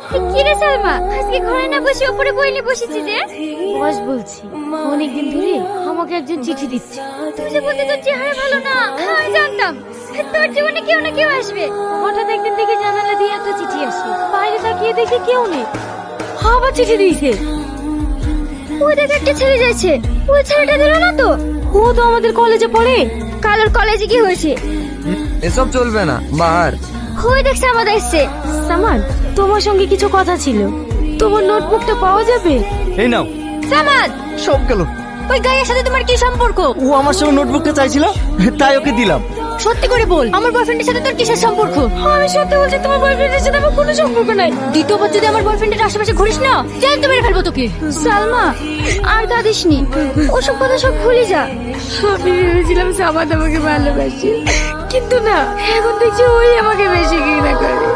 কি রে সালমা, আজকে ঘরে না বসে উপরে বই নিয়ে বসেছি যে? বস বলছি, অনেকদিন ধরে আমাকে একজন চিঠি দিচ্ছে। তুই যে বলতে তোর চেহারা ভালো না, আমি জানতাম তোর জীবনে কেউ না কেউ আসবে। হঠাৎ একদিন থেকে জানালা দিয়ে একটা চিঠি আসে, বাইরে তাকিয়ে দেখি কেউ নেই, আবার চিঠি দিয়েছে। ওই দেখ একটা ছেলে যাচ্ছে, ওই ছেলেটা দিল না তো? ও তো আমাদের কলেজে পড়ে। কালোর কলেজে কি হয়েছে? এসব চলবে না, বাহার। ওই দেখ সামাদ এসছে। সামান, তোমার সঙ্গে কিছু কথা ছিল, তোমার নোটবুকটা পাওয়া যাবে? এই নাও। সামাদ, সব গেল। ওই গায়ের সাথে তোমার কি সম্পর্ক? ও আমার সঙ্গে নোটবুকটা চাইছিল, তাই ওকে দিলাম। সত্যি করে বল, আমার বয়ফ্রেন্ডের সাথে তোর কিসের সম্পর্ক? আমি সত্যি বলছি, তোমার বয়ফ্রেন্ডের সাথে আমার কোনো সম্পর্ক নাই। দ্বিতীয়বার যদি আমার বয়ফ্রেন্ডের আশেপাশে ঘুরিস না, জ্যান্ত মেরে ফেলবো তোকে। সালমা আর কাঁদিসনি, ওসব কথা সব ভুলে যা। আমি ভেবেছিলাম সামাদ আমাকে ভালোবাসে, কিন্তু না, এখন দেখছি ওই আমাকে বেশি ঘৃণা করে।